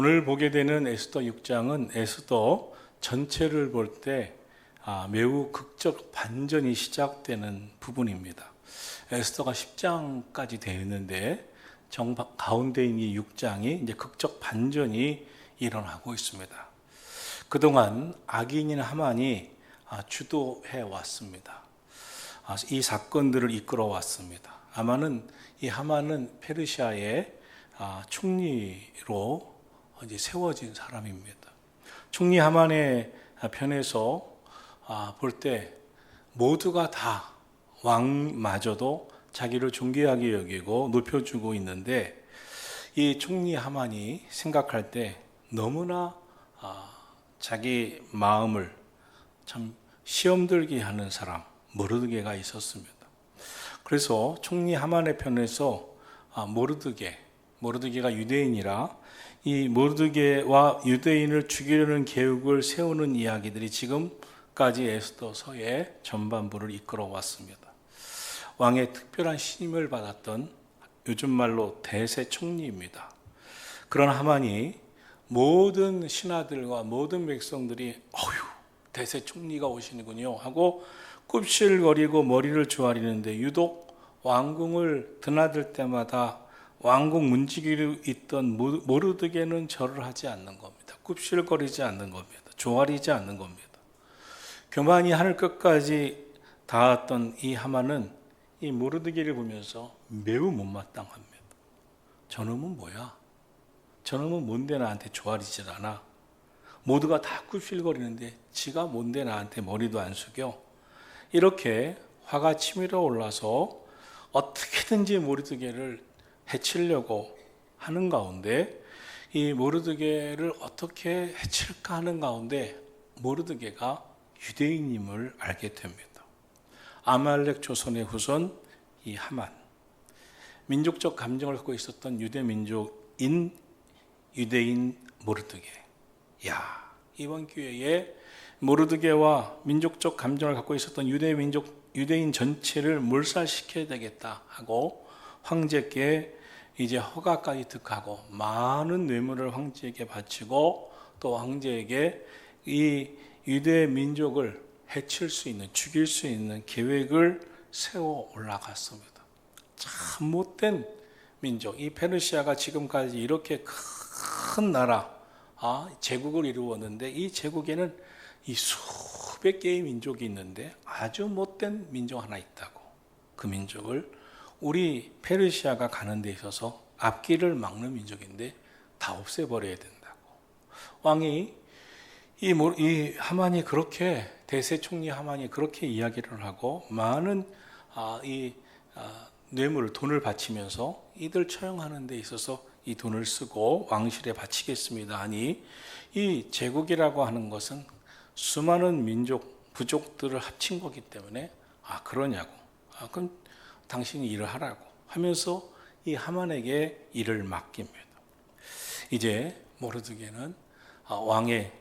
오늘 보게 되는 에스더 6장은 에스더 전체를 볼 때 매우 극적 반전이 시작되는 부분입니다. 에스더가 10장까지 되어 있는데 가운데인 이 6장이 이제 극적 반전이 일어나고 있습니다. 그동안 악인인 하만이 주도해 왔습니다. 이 사건들을 이끌어 왔습니다. 이 하만은 페르시아의 총리로 이제 세워진 사람입니다. 총리 하만의 편에서 볼 때 모두가 다 왕마저도 자기를 존귀하게 여기고 높여주고 있는데, 이 총리 하만이 생각할 때 너무나 자기 마음을 참 시험 들게 하는 사람 모르드게가 있었습니다. 그래서 총리 하만의 편에서 모르드게가 유대인이라 이 모르드게와 유대인을 죽이려는 계획을 세우는 이야기들이 지금까지 에스더서의 전반부를 이끌어 왔습니다. 왕의 특별한 신임을 받았던 요즘 말로 대세총리입니다. 그런 하만이 모든 신하들과 모든 백성들이 대세총리가 오시는군요 하고 굽실거리고 머리를 조아리는데, 유독 왕궁을 드나들 때마다 왕궁 문지기로 있던 모르드게는 절을 하지 않는 겁니다. 굽실거리지 않는 겁니다. 조아리지 않는 겁니다. 교만이 하늘 끝까지 닿았던 이 하만은 이 모르드게를 보면서 매우 못마땅합니다. 저놈은 뭐야? 저놈은 뭔데 나한테 조아리질 않아? 모두가 다 굽실거리는데 지가 뭔데 나한테 머리도 안 숙여? 이렇게 화가 치밀어 올라서 어떻게든지 모르드게를 해치려고 하는 가운데, 이 모르드게를 어떻게 해칠까 하는 가운데 모르드게가 유대인임을 알게 됩니다. 아말렉 조선의 후손 이 하만, 민족적 감정을 갖고 있었던 유대인 모르드게. 이번 기회에 모르드게와 민족적 감정을 갖고 있었던 유대인 전체를 몰살시켜야 되겠다 하고 황제께 이제 허가까지 득하고 많은 뇌물을 황제에게 바치고, 또 황제에게 이 유대 민족을 해칠 수 있는, 죽일 수 있는 계획을 세워 올라갔습니다. 참 못된 민족. 이 페르시아가 지금까지 이렇게 큰 나라, 제국을 이루었는데, 이 제국에는 이 수백 개의 민족이 있는데 아주 못된 민족 하나 있다고. 그 민족을 우리 페르시아가 가는 데 있어서 앞길을 막는 민족인데 다 없애버려야 된다고. 왕이 이 하만이 그렇게, 대세총리 하만이 그렇게 이야기를 하고 많은 뇌물, 돈을 바치면서 이들 처형하는 데 있어서 이 돈을 쓰고 왕실에 바치겠습니다 하니, 이 제국이라고 하는 것은 수많은 부족들을 합친 거기 때문에 그러냐고. 그럼 당신이 일을 하라고 하면서 이 하만에게 일을 맡깁니다. 이제 모르드게는 왕의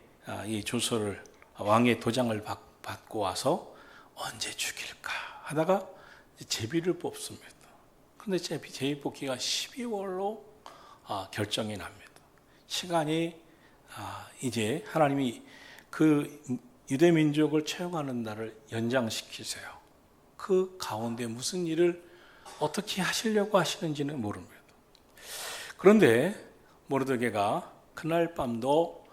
이 조서를, 왕의 도장을 받고 와서 언제 죽일까 하다가 제비를 뽑습니다. 그런데 제비 뽑기가 12월로 결정이 납니다. 시간이 이제 하나님이 그 유대 민족을 처형하는 날을 연장시키세요. 그 가운데 무슨 일을 어떻게 하시려고 하시는지는 모릅니다. 그런데 모르드게가 그날 밤도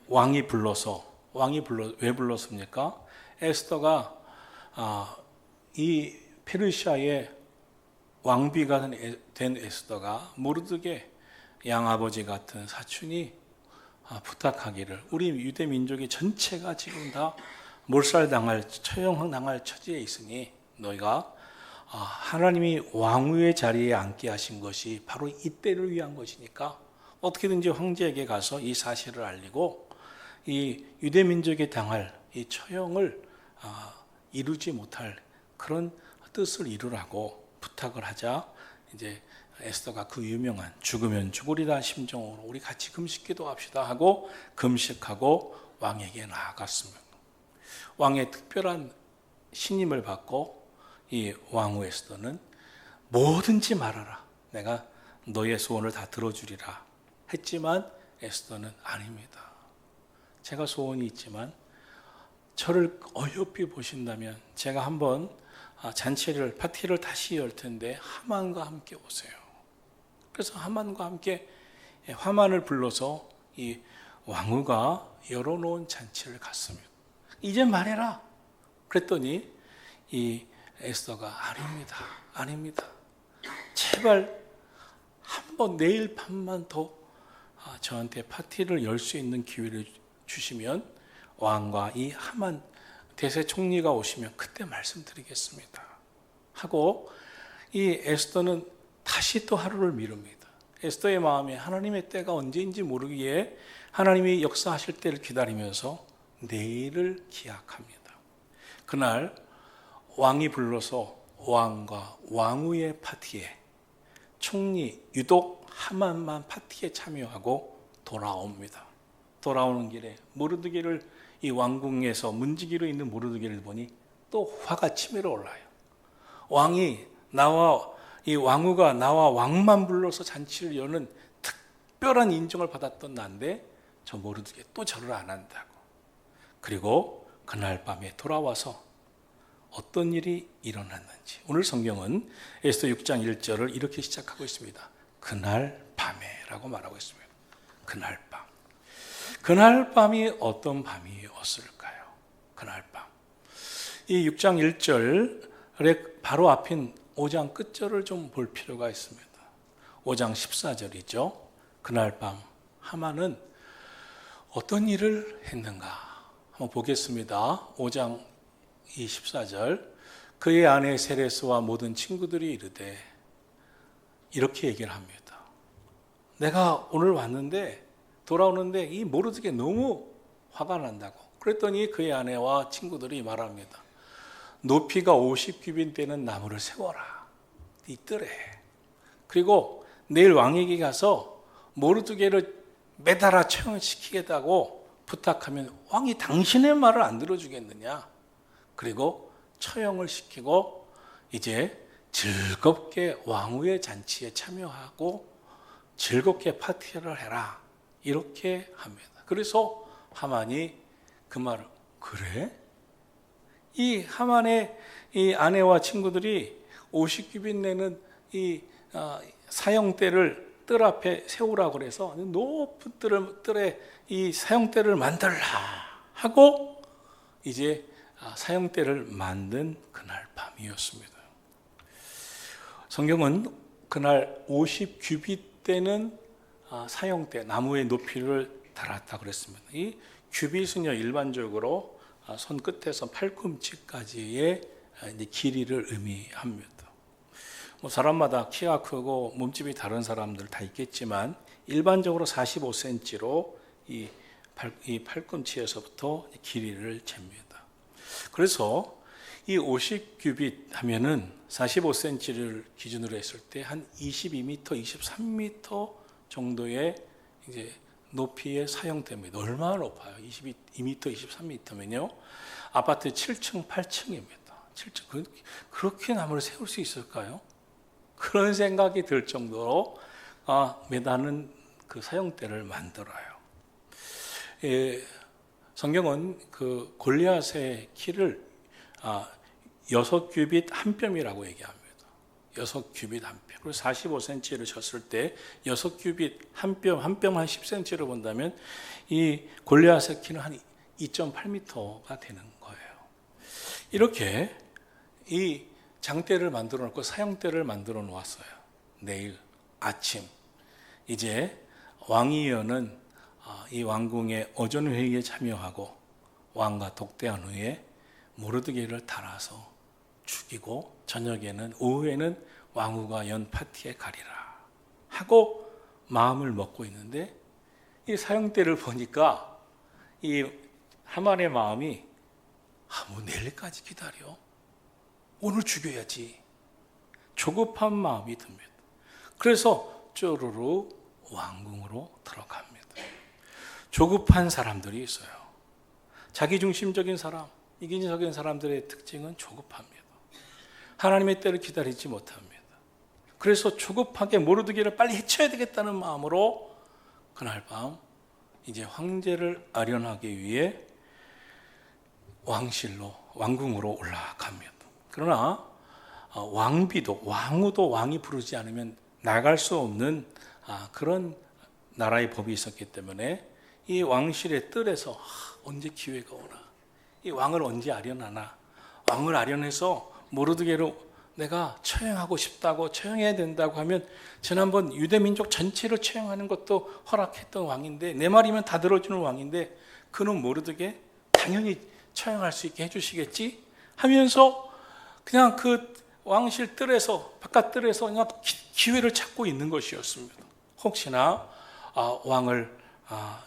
왕이 왜 불렀습니까? 에스더가 이 페르시아의 왕비가 된 에스더가 모르드게 양아버지 같은 사촌이 부탁하기를, 우리 유대 민족의 전체가 지금 다 몰살당할, 처형당할 처지에 있으니 너희가 하나님이 왕위의 자리에 앉게 하신 것이 바로 이때를 위한 것이니까 어떻게든지 황제에게 가서 이 사실을 알리고 이 유대 민족에 당할 이 처형을 이루지 못할 그런 뜻을 이루라고 부탁을 하자, 이제 에스더가 그 유명한 죽으면 죽으리라 심정으로 우리 같이 금식 기도합시다 하고 금식하고 왕에게 나아갔습니다. 왕의 특별한 신임을 받고 이 왕후 에스더는 뭐든지 말하라. 내가 너의 소원을 다 들어주리라 했지만 에스더는 아닙니다. 제가 소원이 있지만 저를 어여삐 보신다면 제가 한번 파티를 다시 열 텐데 하만과 함께 오세요. 그래서 하만과 함께 하만을 불러서 이 왕후가 열어놓은 잔치를 갔습니다. 이제 말해라. 그랬더니 이 에스더가 아닙니다. 제발 한번 내일 밤만 더 저한테 파티를 열 수 있는 기회를 주시면 왕과 이 하만 대세 총리가 오시면 그때 말씀드리겠습니다. 하고 이 에스더는 다시 또 하루를 미룹니다. 에스더의 마음에 하나님의 때가 언제인지 모르기에 하나님이 역사하실 때를 기다리면서 내일을 기약합니다. 그날 왕이 불러서 왕과 왕후의 파티에 총리 유독 하만만 파티에 참여하고 돌아옵니다. 돌아오는 길에 모르드게를 이 왕궁에서 문지기로 있는 모르드게를 보니 또 화가 치밀어 올라요. 이 왕후가 나와 왕만 불러서 잔치를 여는 특별한 인정을 받았던 난데 저 모르드게 또 절을 안 한다고. 그리고 그날 밤에 돌아와서 어떤 일이 일어났는지 오늘 성경은 에스더 6장 1절을 이렇게 시작하고 있습니다. 그날 밤에라고 말하고 있습니다. 그날 밤. 그날 밤이 어떤 밤이었을까요? 그날 밤. 이 6장 1절의 바로 앞인 5장 끝절을 좀 볼 필요가 있습니다. 5장 14절이죠. 그날 밤 하만은 어떤 일을 했는가? 한번 보겠습니다. 5장 14절. 그의 아내 세레스와 모든 친구들이 이르되 이렇게 얘기를 합니다. 내가 오늘 왔는데 돌아오는데 이 모르드게 너무 화가 난다고. 그랬더니 그의 아내와 친구들이 말합니다. 높이가 50규빗 되는 나무를 세워라. 이 뜰에. 그리고 내일 왕에게 가서 모르드게를 매달아 처형시키겠다고 부탁하면 왕이 당신의 말을 안 들어주겠느냐. 그리고 처형을 시키고 이제 즐겁게 왕후의 잔치에 참여하고 즐겁게 파티를 해라. 이렇게 합니다. 그래서 하만이 그 말을 그래? 이 하만의 이 아내와 친구들이 50규빗 내는 이 사형대를 뜰 앞에 세우라고 그래서 높은 뜰에 이 사형대를 만들라 하고 이제 사형대를 만든 그날 밤이었습니다. 성경은 그날 50규빗 되는 사형대 나무의 높이를 달았다 그랬습니다. 이 규빗은요 일반적으로 손 끝에서 팔꿈치까지의 길이를 의미합니다. 사람마다 키가 크고 몸집이 다른 사람들 다 있겠지만 일반적으로 45cm로 이 팔꿈치에서부터 길이를 잽니다. 그래서 이 50규빗 하면은 45cm를 기준으로 했을 때 한 22m, 23m 정도의 이제 높이의 사용됩니다. 얼마나 높아요? 22m, 23m면요. 아파트 7층, 8층입니다. 7층. 그렇게 나무를 세울 수 있을까요? 그런 생각이 들 정도로 매다는 그 사형대를 만들어요. 성경은 그 골리앗의 키를 6규빗 한 뼘이라고 얘기합니다. 6규빗 한 뼘. 그리고 45cm를 쳤을 때 6규빗 한 뼘 한 10cm로 본다면 이 골리앗의 키는 한 2.8m가 되는 거예요. 이렇게 이 장대를 만들어 놓고 사형대를 만들어 놓았어요. 내일 아침 이제 왕이 여는 이 왕궁의 오전 회의에 참여하고 왕과 독대한 후에 모르드게를 달아서 죽이고 저녁에는 오후에는 왕후가 연 파티에 가리라 하고 마음을 먹고 있는데 이 사형대를 보니까 이 하만의 마음이 뭐 내일까지 기다려? 오늘 죽여야지. 조급한 마음이 듭니다. 그래서 쪼르르 왕궁으로 들어갑니다. 조급한 사람들이 있어요. 자기중심적인 사람, 이기적인 사람들의 특징은 조급합니다. 하나님의 때를 기다리지 못합니다. 그래서 조급하게 모르드게를 빨리 해쳐야 되겠다는 마음으로 그날 밤 이제 황제를 아련하기 위해 왕실로 왕궁으로 올라갑니다. 그러나 왕후도 왕이 부르지 않으면 나갈 수 없는 그런 나라의 법이 있었기 때문에 이 왕실의 뜰에서 언제 기회가 오나, 이 왕을 언제 아련하나, 왕을 아련해서 모르드게로 내가 처형하고 싶다고, 처형해야 된다고 하면 지난번 유대민족 전체를 처형하는 것도 허락했던 왕인데, 내 말이면 다 들어주는 왕인데 그는 모르드게 당연히 처형할 수 있게 해주시겠지 하면서 그냥 그 왕실 뜰에서, 바깥 뜰에서 그냥 기회를 찾고 있는 것이었습니다. 혹시나 왕을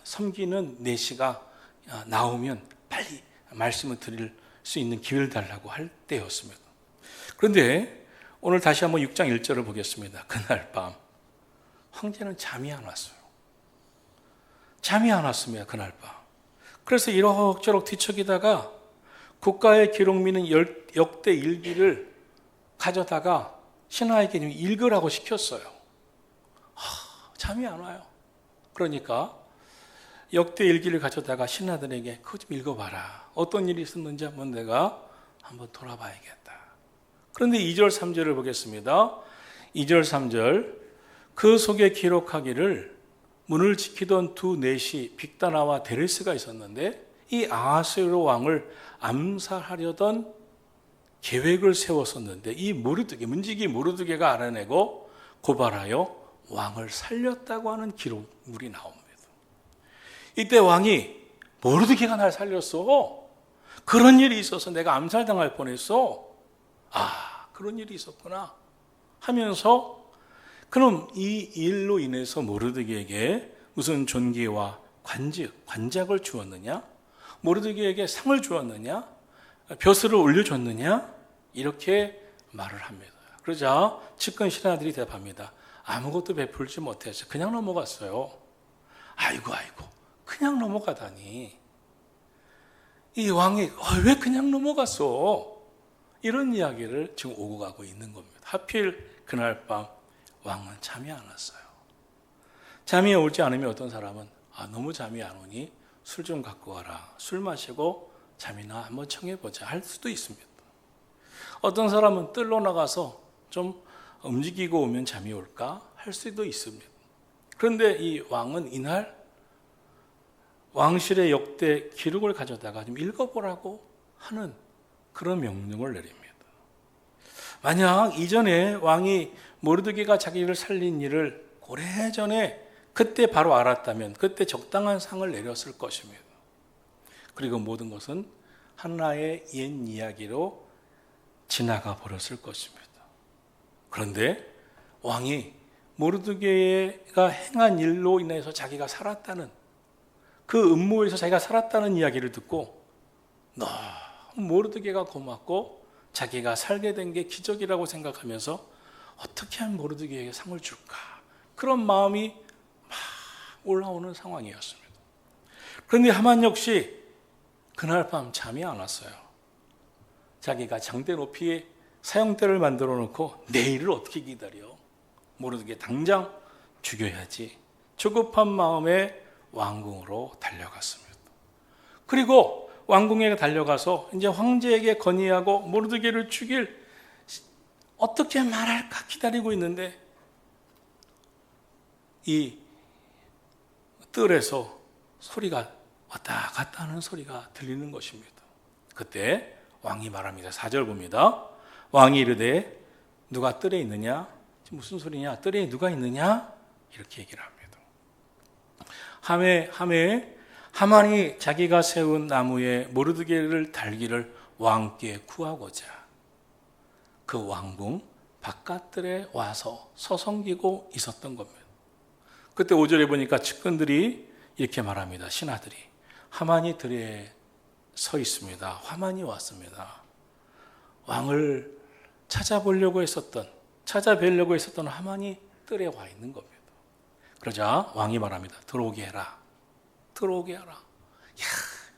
섬기는 내시가 나오면 빨리 말씀을 드릴 수 있는 기회를 달라고 할 때였습니다. 그런데 오늘 다시 한번 6장 1절을 보겠습니다. 그날 밤 황제는 잠이 안 왔어요. 잠이 안 왔습니다. 그날 밤. 그래서 이럭저럭 뒤척이다가 국가의 기록미는 역대 일기를 가져다가 신하에게 읽으라고 시켰어요. 잠이 안 와요. 그러니까 역대 일기를 가져다가 신하들에게 그거 좀 읽어봐라. 어떤 일이 있었는지 한번 내가 한번 돌아봐야겠다. 그런데 2절 3절을 보겠습니다. 2절 3절 그 속에 기록하기를 문을 지키던 두 넷이 빅다나와 데레스가 있었는데 이 아하스웨로 왕을 암살하려던 계획을 세웠었는데 이 문지기 모르드게가 알아내고 고발하여 왕을 살렸다고 하는 기록물이 나옵니다. 이때 왕이 모르드게가 날 살렸어. 그런 일이 있어서 내가 암살당할 뻔했어. 그런 일이 있었구나 하면서 그럼 이 일로 인해서 모르드게에게 무슨 존귀와 관작을 주었느냐? 모르드게에게 상을 주었느냐? 벼슬을 올려줬느냐? 이렇게 말을 합니다. 그러자 측근 신하들이 대답합니다. 아무것도 베풀지 못해서 그냥 넘어갔어요. 아이고 그냥 넘어가다니. 이 왕이 왜 그냥 넘어갔어? 이런 이야기를 지금 오고 가고 있는 겁니다. 하필 그날 밤 왕은 잠이 안 왔어요. 잠이 오지 않으면 어떤 사람은 너무 잠이 안 오니 술 좀 갖고 와라. 술 마시고 잠이나 한번 청해보자 할 수도 있습니다. 어떤 사람은 뜰로 나가서 좀 움직이고 오면 잠이 올까 할 수도 있습니다. 그런데 이 왕은 이날 왕실의 역대 기록을 가져다가 좀 읽어보라고 하는 그런 명령을 내립니다. 만약 이전에 왕이 모르드게가 자기를 살린 일을 오래전에 그때 바로 알았다면 그때 적당한 상을 내렸을 것입니다. 그리고 모든 것은 하나의 옛 이야기로 지나가 버렸을 것입니다. 그런데 왕이 모르드게가 행한 일로 인해서 자기가 살았다는 그 음모에서 자기가 살았다는 이야기를 듣고 너무 모르드게가 고맙고 자기가 살게 된 게 기적이라고 생각하면서 어떻게 하면 모르드게에게 상을 줄까? 그런 마음이 막 올라오는 상황이었습니다. 그런데 하만 역시 그날 밤 잠이 안 왔어요. 자기가 장대 높이에 사형대를 만들어 놓고 내일을 어떻게 기다려? 모르드게 당장 죽여야지. 조급한 마음에 왕궁으로 달려갔습니다. 그리고 왕궁에 달려가서 이제 황제에게 건의하고 모르드게를 죽일 어떻게 말할까 기다리고 있는데 이 뜰에서 소리가 왔다 갔다 하는 소리가 들리는 것입니다. 그때 왕이 말합니다. 4절 봅니다. 왕이 이르되 누가 뜰에 있느냐? 무슨 소리냐? 뜰에 누가 있느냐? 이렇게 얘기를 합니다. 하만이 자기가 세운 나무에 모르드게를 달기를 왕께 구하고자 그 왕궁 바깥들에 와서 서성기고 있었던 겁니다. 그때 5절에 보니까 측근들이 이렇게 말합니다. 신하들이 하만이 들에 서 있습니다. 하만이 왔습니다. 왕을 찾아뵈려고 했었던 하만이 뜰에 와 있는 겁니다. 그러자 왕이 말합니다. 들어오게 해라.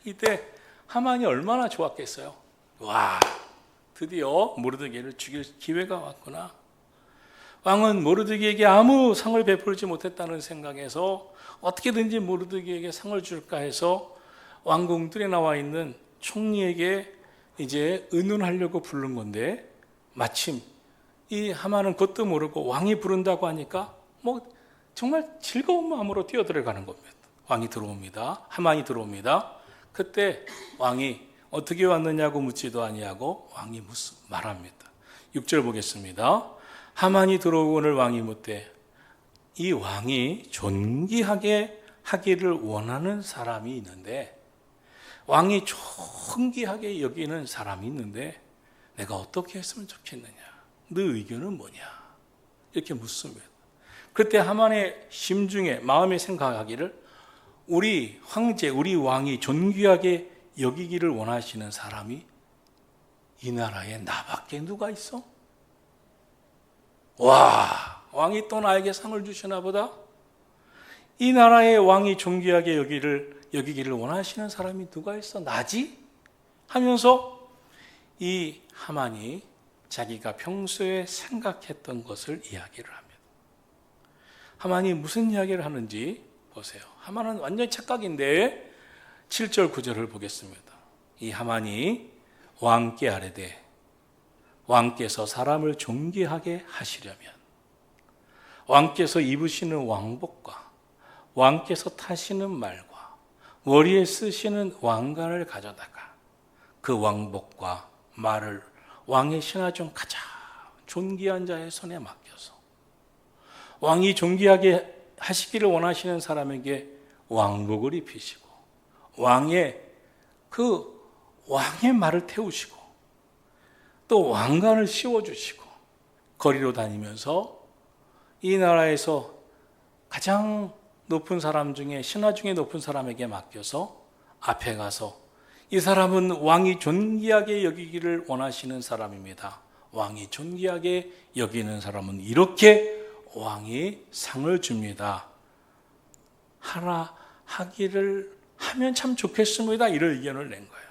이때 하만이 얼마나 좋았겠어요. 와, 드디어 모르드게를 죽일 기회가 왔구나. 왕은 모르드게에게 아무 상을 베풀지 못했다는 생각에서 어떻게든지 모르드게에게 상을 줄까 해서 왕궁들에 나와 있는 총리에게 이제 의논하려고 부른 건데, 마침 이 하만은 그것도 모르고 왕이 부른다고 하니까 뭐 정말 즐거운 마음으로 뛰어들어가는 겁니다. 왕이 들어옵니다. 하만이 들어옵니다. 그때 왕이 어떻게 왔느냐고 묻지도 아니하고 왕이 말합니다. 6절 보겠습니다. 하만이 들어오거늘 왕이 묻되, 이 왕이 존귀하게 하기를 원하는 사람이 있는데, 왕이 존귀하게 여기는 사람이 있는데 내가 어떻게 했으면 좋겠느냐, 너 의견은 뭐냐, 이렇게 묻습니다. 그때 하만의 심중에 마음에 생각하기를, 우리 황제, 우리 왕이 존귀하게 여기기를 원하시는 사람이 이 나라에 나밖에 누가 있어? 와, 왕이 또 나에게 상을 주시나 보다. 이 나라의 왕이 존귀하게 여기기를 원하시는 사람이 누가 있어? 나지? 하면서 이 하만이 자기가 평소에 생각했던 것을 이야기를 합니다. 하만이 무슨 이야기를 하는지 보세요. 하만은 완전 착각인데 7절 9절을 보겠습니다. 이 하만이 왕께 아뢰되, 왕께서 사람을 존귀하게 하시려면 왕께서 입으시는 왕복과 왕께서 타시는 말과 머리에 쓰시는 왕관을 가져다가 그 왕복과 말을 왕의 신하 중 가장 존귀한 자의 손에 맡겨서 왕이 존귀하게 하시기를 원하시는 사람에게 왕복을 입히시고 왕의 말을 태우시고 또 왕관을 씌워주시고 거리로 다니면서 이 나라에서 가장 높은 사람 중에, 신하 중에 높은 사람에게 맡겨서 앞에 가서, 이 사람은 왕이 존귀하게 여기기를 원하시는 사람입니다. 왕이 존귀하게 여기는 사람은 이렇게 왕이 상을 줍니다. 하기를 하면 참 좋겠습니다. 이런 의견을 낸 거예요.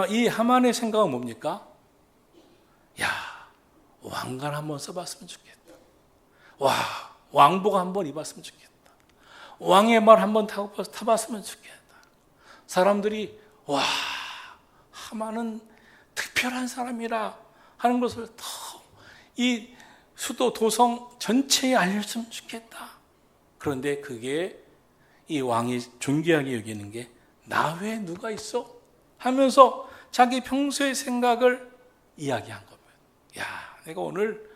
이 하만의 생각은 뭡니까? 야, 왕관 한번 써봤으면 좋겠다. 와, 왕복 한번 입었으면 좋겠다. 왕의 말 한번 타봤으면 좋겠다. 사람들이 와, 하만은 특별한 사람이라 하는 것을 더 이 수도 도성 전체에 알렸으면 좋겠다. 그런데 그게 이 왕이 존귀하게 여기는 게 나 외에 누가 있어? 하면서 자기 평소의 생각을 이야기한 겁니다. 야, 내가 오늘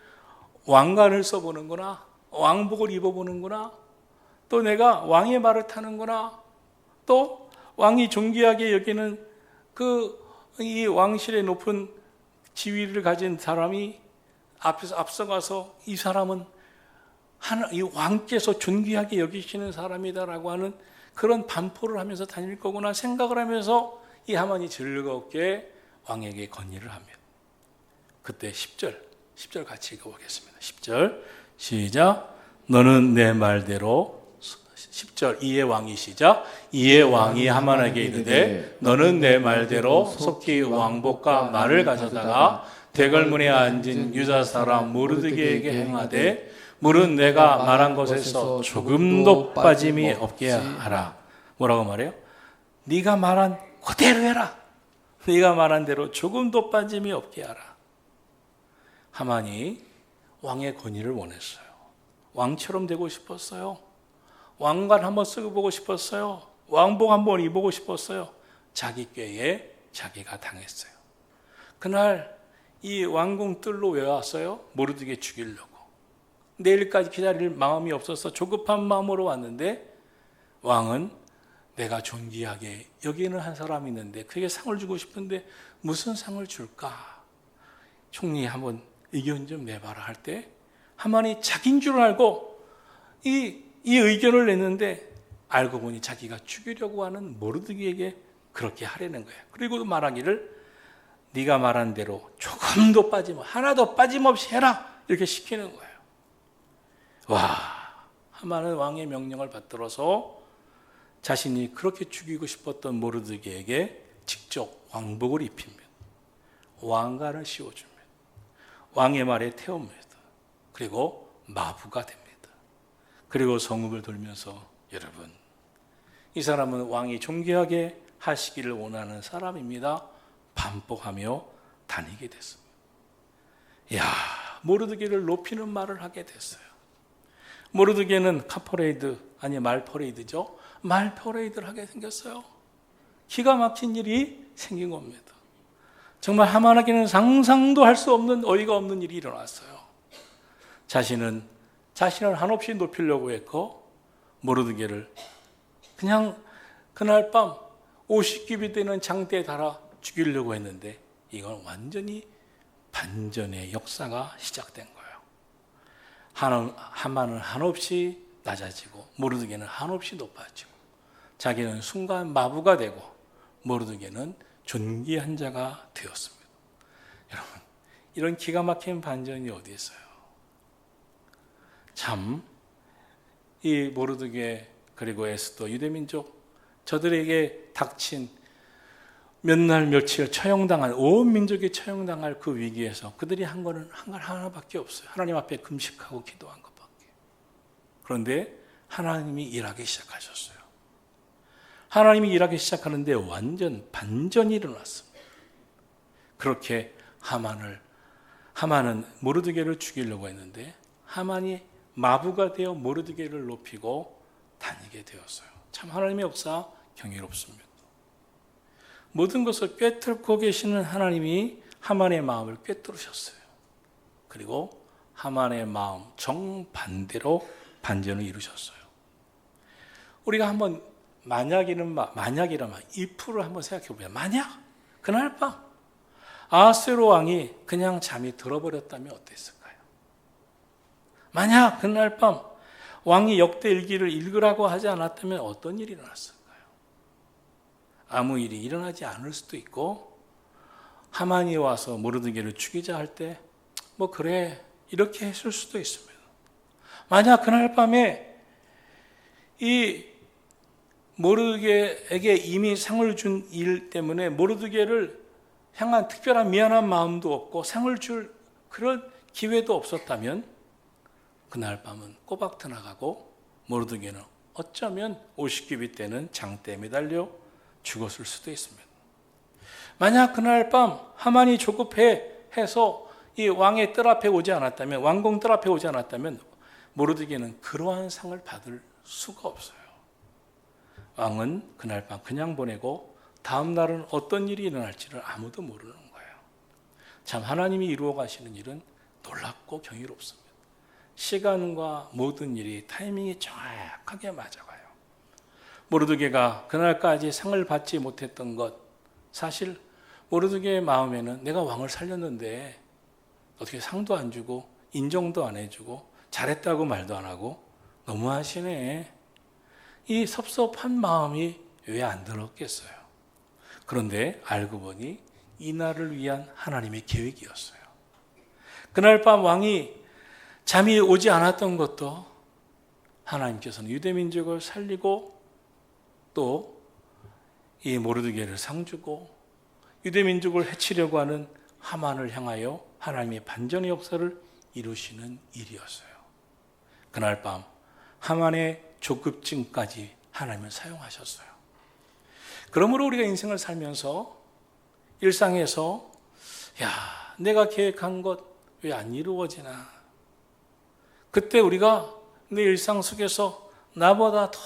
왕관을 써보는구나, 왕복을 입어보는구나, 또 내가 왕의 말을 타는구나, 또 왕이 존귀하게 여기는 이 왕실의 높은 지위를 가진 사람이 앞에서 앞서가서 이 사람은 이 왕께서 존귀하게 여기시는 사람이다라고 하는 그런 반포를 하면서 다닐 거구나 생각을 하면서 이 하만이 즐겁게 왕에게 건의를 합니다. 그때 10절 같이 읽어보겠습니다. 10절 시작. 너는 내 말대로, 10절 이에 왕이 시작. 이에 왕이 하만에게 이르되, 너는 내 말대로 속히 왕복과 말을 가져다가 대궐문에 앉은 유다 사람 모르드게에게 행하되, 물은 내가 말한 것에서 조금도 빠짐이 없게 하라. 뭐라고 말해요? 네가 말한 그대로 해라. 네가 말한 대로 조금도 빠짐이 없게 하라. 하만이 왕의 권위를 원했어요. 왕처럼 되고 싶었어요. 왕관 한번 쓰고 보고 싶었어요. 왕복 한번 입어보고 싶었어요. 자기 꾀에 자기가 당했어요. 그날 이 왕궁 뜰로 왜 왔어요? 모르드게 죽이려고. 내일까지 기다릴 마음이 없어서 조급한 마음으로 왔는데, 왕은 내가 존귀하게 여기는 한 사람이 있는데 그에게 상을 주고 싶은데 무슨 상을 줄까? 총리 한번 의견 좀 내봐라 할 때, 하만이 자기인 줄 알고 이 의견을 냈는데, 알고 보니 자기가 죽이려고 하는 모르드게에게 그렇게 하려는 거예요. 그리고 말하기를, 네가 말한 대로 조금도 하나도 빠짐없이 해라, 이렇게 시키는 거예요. 와, 하만은 왕의 명령을 받들어서 자신이 그렇게 죽이고 싶었던 모르드게에게 직접 왕복을 입힙니다. 왕관을 씌워줍니다. 왕의 말에 태웁니다. 그리고 마부가 됩니다. 그리고 성읍을 돌면서 여러분, 이 사람은 왕이 존귀하게 하시기를 원하는 사람입니다. 반복하며 다니게 됐습니다. 이야, 모르드게를 높이는 말을 하게 됐어요. 모르드게는 카퍼레이드, 아니 말퍼레이드죠. 말퍼레이드를 하게 생겼어요. 기가 막힌 일이 생긴 겁니다. 정말 하만에게는 상상도 할 수 없는 어이가 없는 일이 일어났어요. 자신을 한없이 높이려고 했고 모르드게를 그냥 그날 밤 50규빗 되는 장대에 달아 죽이려고 했는데 이건 완전히 반전의 역사가 시작된 거예요. 하만은 한없이 낮아지고 모르드게는 한없이 높아지고 자기는 순간 마부가 되고 모르드게는 존귀한 자가 되었습니다. 여러분, 이런 기가 막힌 반전이 어디 있어요? 참, 이 모르드게 그리고 에스더 유대민족 저들에게 닥친 몇 날 며칠 처형당한 온 민족이 처형당할 그 위기에서 그들이 한 거는 하나밖에 없어요. 하나님 앞에 금식하고 기도한 것밖에. 그런데 하나님이 일하기 시작하셨어요. 하나님이 일하기 시작하는데 완전 반전이 일어났습니다. 그렇게 하만은 모르드게를 죽이려고 했는데 하만이 마부가 되어 모르드게를 높이고 다니게 되었어요. 참 하나님의 역사 경이롭습니다. 모든 것을 꿰뚫고 계시는 하나님이 하만의 마음을 꿰뚫으셨어요. 그리고 하만의 마음 정반대로 반전을 이루셨어요. 우리가 한번 만약이라면 if를 한번 생각해 보면 만약 그날 밤 아하스웨로 왕이 그냥 잠이 들어버렸다면 어땠을까요? 만약 그날 밤 왕이 역대 일기를 읽으라고 하지 않았다면 어떤 일이 일어났을까요? 아무 일이 일어나지 않을 수도 있고 하만이 와서 모르드게를 죽이자 할 때 뭐 그래 이렇게 했을 수도 있습니다. 만약 그날 밤에 이 모르드게에게 이미 상을 준 일 때문에 모르드게를 향한 특별한 미안한 마음도 없고 상을 줄 그런 기회도 없었다면 그날 밤은 꼬박터 나가고 모르드게는 어쩌면 50규빗 되는 장대에 매달려 죽었을 수도 있습니다. 만약 그날 밤 하만이 조급해서 이 왕의 뜰 앞에 오지 않았다면 왕궁 뜰 앞에 오지 않았다면 모르드게는 그러한 상을 받을 수가 없어요. 왕은 그날 밤 그냥 보내고 다음 날은 어떤 일이 일어날지를 아무도 모르는 거예요. 참 하나님이 이루어 가시는 일은 놀랍고 경이롭습니다. 시간과 모든 일이 타이밍이 정확하게 맞아가요. 모르드게가 그날까지 상을 받지 못했던 것, 사실 모르드게의 마음에는 내가 왕을 살렸는데 어떻게 상도 안 주고 인정도 안 해주고 잘했다고 말도 안 하고 너무하시네. 이 섭섭한 마음이 왜 안 들었겠어요? 그런데 알고 보니 이날을 위한 하나님의 계획이었어요. 그날 밤 왕이 잠이 오지 않았던 것도 하나님께서는 유대민족을 살리고 또 이 모르드게를 상주고 유대민족을 해치려고 하는 하만을 향하여 하나님의 반전의 역사를 이루시는 일이었어요. 그날 밤 하만의 조급증까지 하나님은 사용하셨어요. 그러므로 우리가 인생을 살면서 일상에서 내가 계획한 것 왜 안 이루어지나? 그때 우리가 내 일상 속에서 나보다 더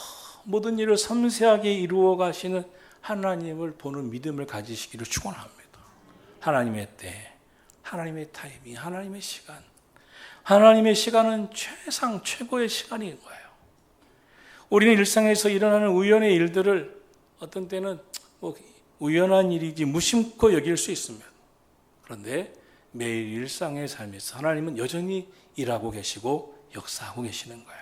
모든 일을 섬세하게 이루어 가시는 하나님을 보는 믿음을 가지시기를 축원합니다. 하나님의 때, 하나님의 타이밍, 하나님의 시간. 하나님의 시간은 최고의 시간인 거예요. 우리는 일상에서 일어나는 우연의 일들을 어떤 때는 우연한 일이지 무심코 여길 수 있습니다. 그런데 매일 일상의 삶에서 하나님은 여전히 일하고 계시고 역사하고 계시는 거예요.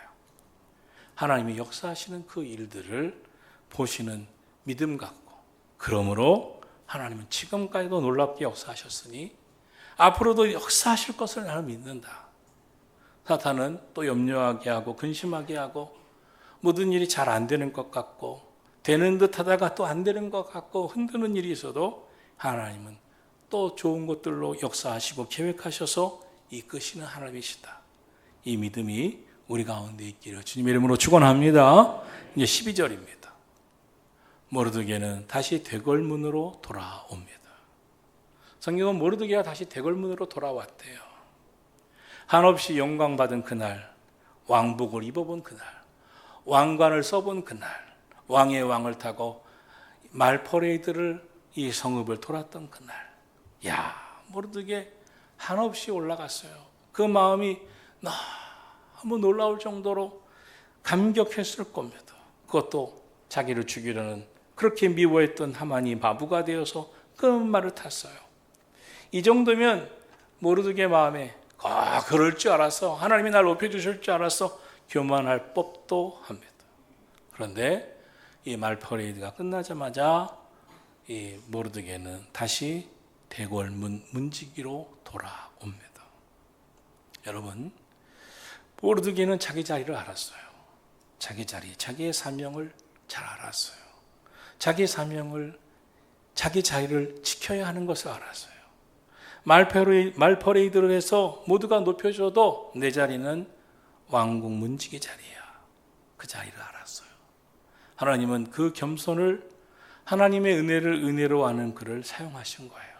하나님이 역사하시는 그 일들을 보시는 믿음 갖고, 그러므로 하나님은 지금까지도 놀랍게 역사하셨으니 앞으로도 역사하실 것을 나는 믿는다. 사탄은 또 염려하게 하고 근심하게 하고 모든 일이 잘 안 되는 것 같고 되는 듯 하다가 또 안 되는 것 같고 흔드는 일이 있어도 하나님은 또 좋은 것들로 역사하시고 계획하셔서 이끄시는 하나님이시다. 이 믿음이 우리 가운데 있기를 주님의 이름으로 축원합니다. 이제 12절입니다. 모르드게는 다시 대궐문으로 돌아옵니다. 성경은 모르드게가 다시 대궐문으로 돌아왔대요. 한없이 영광받은 그날, 왕복을 입어본 그날, 왕관을 써본 그날, 왕의 왕을 타고 말 퍼레이드를 이 성읍을 돌았던 그날, 야, 모르드게 한없이 올라갔어요. 그 마음이 너무 놀라울 정도로 감격했을 겁니다. 그것도 자기를 죽이려는 그렇게 미워했던 하만이 마부가 되어서 그 말을 탔어요. 이 정도면 모르드게 마음에 그럴 줄 알았어, 하나님이 날 높여주실 줄 알았어, 교만할 법도 합니다. 그런데 이 말 퍼레이드가 끝나자마자 이 모르드게는 다시 대궐문 문지기로 돌아옵니다. 여러분, 모르드게는 자기 자리를 알았어요. 자기 자리, 자기의 사명을 잘 알았어요. 자기 사명을, 자기 자리를 지켜야 하는 것을 알았어요. 말 퍼레이드를 해서 모두가 높여줘도 내 자리는 왕궁 문지기 자리야. 그 자리를 알았어요. 하나님은 그 겸손을, 하나님의 은혜를 은혜로 아는 그를 사용하신 거예요.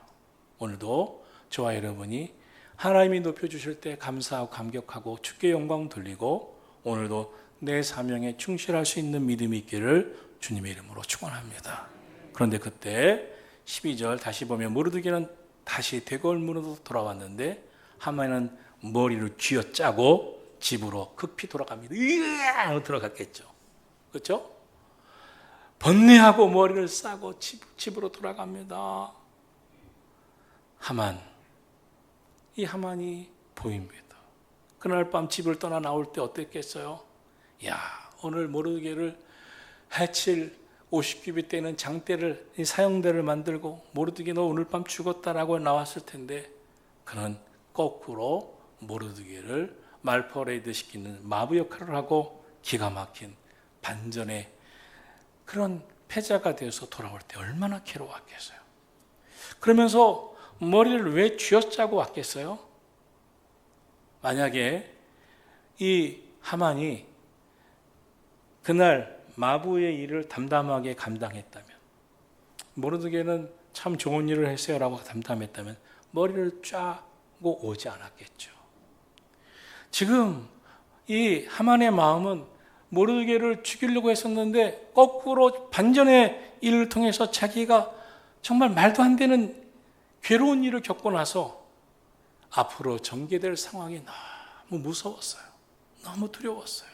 오늘도 저와 여러분이 하나님이 높여주실 때 감사하고 감격하고 주께 영광 돌리고 오늘도 내 사명에 충실할 수 있는 믿음이 있기를 주님의 이름으로 축원합니다. 그런데 그때 12절 다시 보면 모르드게는 다시 대궐문으로 돌아왔는데 하만은 머리를 쥐어짜고 집으로 급히 돌아갑니다. 으아! 들어갔겠죠. 그렇죠? 번뇌하고 머리를 싸고 집으로 돌아갑니다. 이 하만이 보입니다. 그날 밤 집을 떠나 나올 때 어땠겠어요? 야, 오늘 모르드게를 해칠 50규빗 되는 장대를, 사형대를 만들고 모르드게 너 오늘 밤 죽었다라고 나왔을 텐데 그는 거꾸로 모르드게를 말퍼레이드 시키는 마부 역할을 하고 기가 막힌 반전의 그런 패자가 되어서 돌아올 때 얼마나 괴로웠겠어요. 그러면서 머리를 왜 쥐어짜고 왔겠어요? 만약에 이 하만이 그날 마부의 일을 담담하게 감당했다면, 모르드게는 참 좋은 일을 했어요 라고 담담했다면 머리를 짜고 오지 않았겠죠. 지금 이 하만의 마음은 모르드게를 죽이려고 했었는데 거꾸로 반전의 일을 통해서 자기가 정말 말도 안 되는 괴로운 일을 겪고 나서 앞으로 전개될 상황이 너무 무서웠어요. 너무 두려웠어요.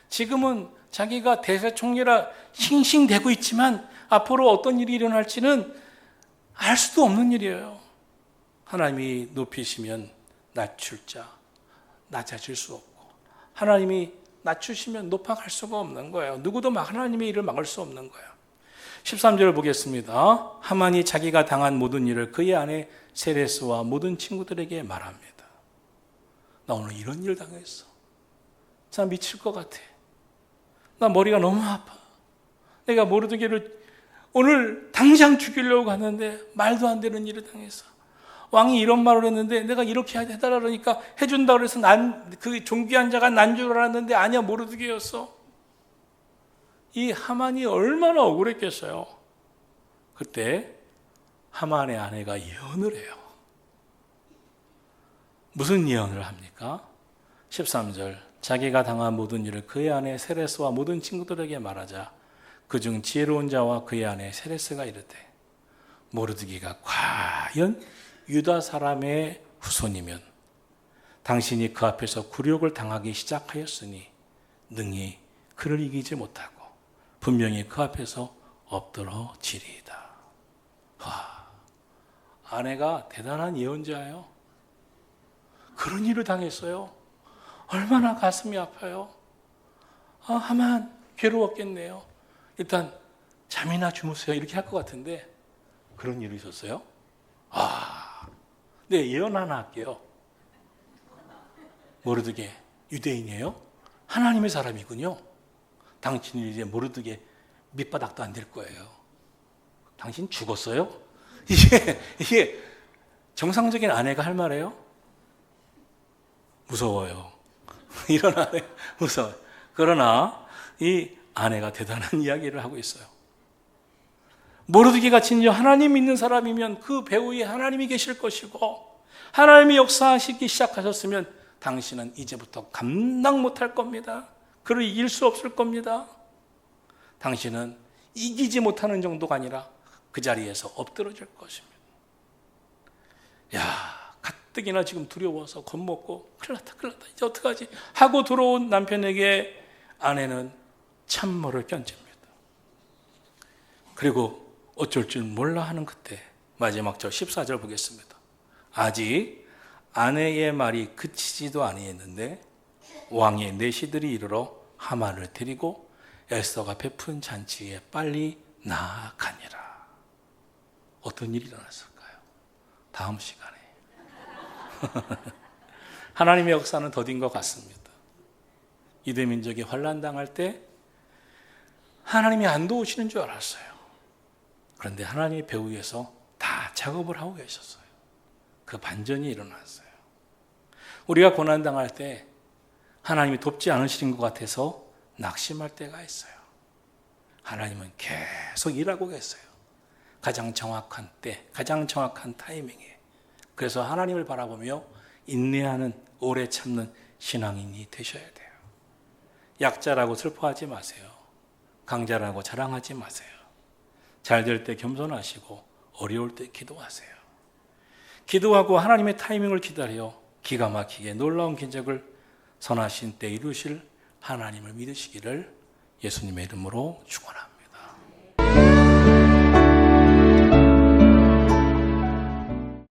지금은 자기가 대사총리라 싱싱대고 있지만 앞으로 어떤 일이 일어날지는 알 수도 없는 일이에요. 하나님이 높이시면 낮출 자, 낮아질 수 없고 하나님이 낮추시면 높아갈 수가 없는 거예요. 누구도 하나님의 일을 막을 수 없는 거예요. 13절을 보겠습니다. 하만이 자기가 당한 모든 일을 그의 아내 세레스와 모든 친구들에게 말합니다. 나 오늘 이런 일 당했어. 나 미칠 것 같아. 나 머리가 너무 아파. 내가 모르드게를 오늘 당장 죽이려고 하는데 말도 안 되는 일을 당했어. 왕이 이런 말을 했는데 내가 이렇게 해달라 그러니까 해준다 그래서 그 존귀한 자가 난 줄 알았는데 아니야, 모르드게였어. 이 하만이 얼마나 억울했겠어요. 그때 하만의 아내가 예언을 해요. 무슨 예언을 합니까? 13절, 자기가 당한 모든 일을 그의 아내 세레스와 모든 친구들에게 말하자 그중 지혜로운 자와 그의 아내 세레스가 이르되 모르드게가 과연 유다 사람의 후손이면 당신이 그 앞에서 굴욕을 당하기 시작하였으니 능히 그를 이기지 못하고 분명히 그 앞에서 엎드러지리이다. 아내가 대단한 예언자예요. 그런 일을 당했어요. 얼마나 가슴이 아파요. 하만 괴로웠겠네요. 일단 잠이나 주무세요 이렇게 할 것 같은데 그런 일이 있었어요. 네, 예언 하나 할게요. 모르드게 유대인이에요. 하나님의 사람이군요. 당신이 이제 모르드게 밑바닥도 안 될 거예요. 당신 죽었어요? 이게 정상적인 아내가 할 말이에요? 무서워요. 이런 아내 무서워요. 그러나 이 아내가 대단한 이야기를 하고 있어요. 모르드게가 진짜 하나님 믿는 사람이면 그 배후에 하나님이 계실 것이고 하나님이 역사하시기 시작하셨으면 당신은 이제부터 감당 못할 겁니다. 그를 이길 수 없을 겁니다. 당신은 이기지 못하는 정도가 아니라 그 자리에서 엎드러질 것입니다. 야, 가뜩이나 지금 두려워서 겁먹고 큰일 났다 이제 어떡하지 하고 들어온 남편에게 아내는 참모를 견집니다. 그리고 어쩔 줄 몰라 하는 그때 마지막 절 14절 보겠습니다. 아직 아내의 말이 그치지도 아니했는데 왕의 내시들이 이르러 하만을 데리고 에스더가 베푼 잔치에 빨리 나아가니라. 어떤 일이 일어났을까요? 다음 시간에. 하나님의 역사는 더딘 것 같습니다. 유대 민족이 환난당할 때 하나님이 안 도우시는 줄 알았어요. 그런데 하나님의 배후에서 다 작업을 하고 계셨어요. 그 반전이 일어났어요. 우리가 고난당할 때 하나님이 돕지 않으시는 것 같아서 낙심할 때가 있어요. 하나님은 계속 일하고 계세요. 가장 정확한 때, 가장 정확한 타이밍에. 그래서 하나님을 바라보며 인내하는, 오래 참는 신앙인이 되셔야 돼요. 약자라고 슬퍼하지 마세요. 강자라고 자랑하지 마세요. 잘 될 때 겸손하시고 어려울 때 기도하세요. 기도하고 하나님의 타이밍을 기다려 기가 막히게 놀라운 기적을 선하신 때 이루실 하나님을 믿으시기를 예수님의 이름으로 축원합니다.